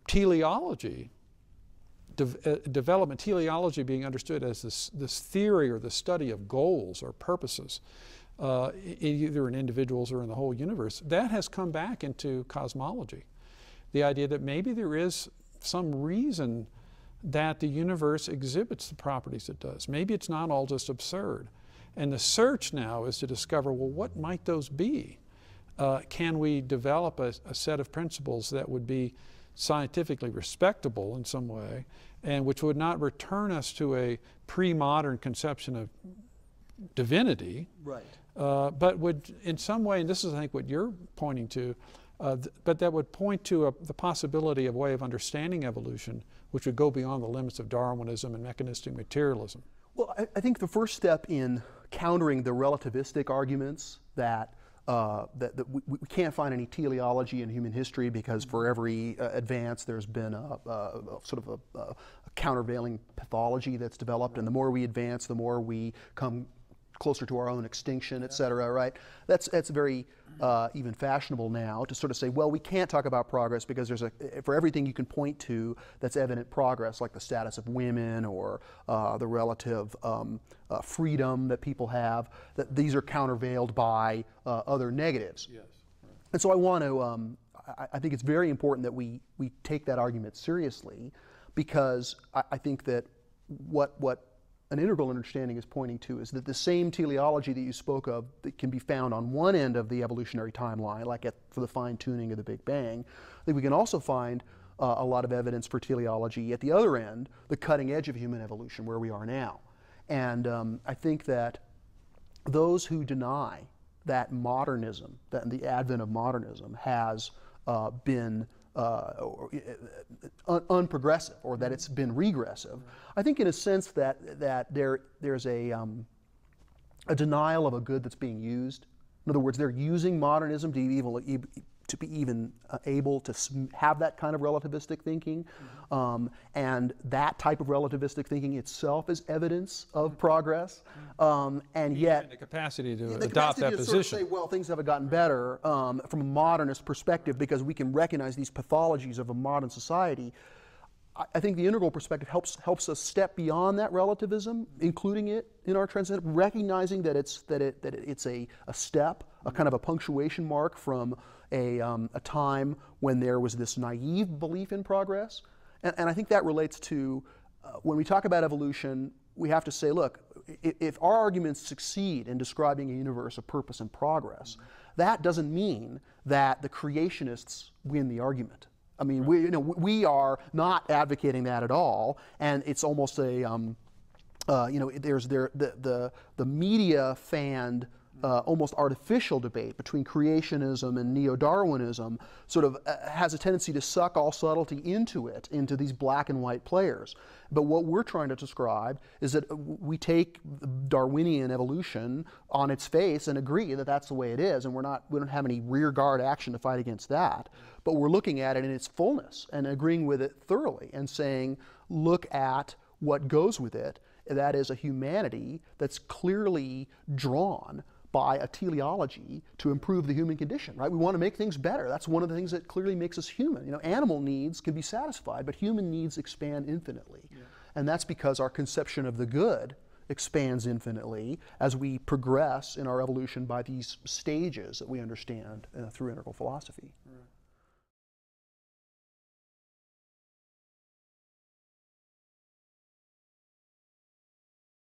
teleology, development, teleology being understood as this theory or the study of goals or purposes, either in individuals or in the whole universe, that has come back into cosmology. The idea that maybe there is some reason that the universe exhibits the properties it does. Maybe it's not all just absurd. And the search now is to discover, well, what might those be? Can we develop a set of principles that would be scientifically respectable in some way, and which would not return us to a pre-modern conception of divinity, right. But would in some way, and this is I think what you're pointing to, but that would point to the possibility of a way of understanding evolution which would go beyond the limits of Darwinism and mechanistic materialism. Well, I think the first step in countering the relativistic arguments that we can't find any teleology in human history because for every advance there's been sort of a countervailing pathology that's developed, and the more we advance, the more we come closer to our own extinction, et cetera, right? That's very even fashionable now to sort of say, well, we can't talk about progress because there's for everything you can point to that's evident progress, like the status of women or the relative freedom that people have, that these are countervailed by other negatives. Yes. Right. And so I want to, I think it's very important that we take that argument seriously, because I think that what an integral understanding is pointing to is that the same teleology that you spoke of that can be found on one end of the evolutionary timeline, like for the fine-tuning of the Big Bang, I think we can also find a lot of evidence for teleology at the other end, the cutting edge of human evolution, where we are now. And I think that those who deny that modernism, that the advent of modernism has been unprogressive, or that it's been regressive, I think in a sense that there's a denial of a good that's being used. In other words, they're using modernism to be even able to have that kind of relativistic thinking, and that type of relativistic thinking itself is evidence of progress, and yet the capacity to adopt that position. Sort of say, well, things haven't gotten better from a modernist perspective because we can recognize these pathologies of a modern society. I think the integral perspective helps us step beyond that relativism, including it in our transcendent, recognizing that it's a step, a kind of a punctuation mark from a time when there was this naive belief in progress. And I think that relates to when we talk about evolution, we have to say, look, if our arguments succeed in describing a universe of purpose and progress, that doesn't mean that the creationists win the argument. I mean, we are not advocating that at all, and it's almost a, there's the media fanned almost artificial debate between creationism and neo-Darwinism sort of has a tendency to suck all subtlety into these black and white players. But what we're trying to describe is that we take Darwinian evolution on its face and agree that that's the way it is, and we don't have any rear guard action to fight against that. But we're looking at it in its fullness and agreeing with it thoroughly and saying, look at what goes with it. That is a humanity that's clearly drawn by a teleology to improve the human condition, right? We want to make things better. That's one of the things that clearly makes us human. You know, animal needs can be satisfied, but human needs expand infinitely. Yeah. And that's because our conception of the good expands infinitely as we progress in our evolution by these stages that we understand through integral philosophy. Right.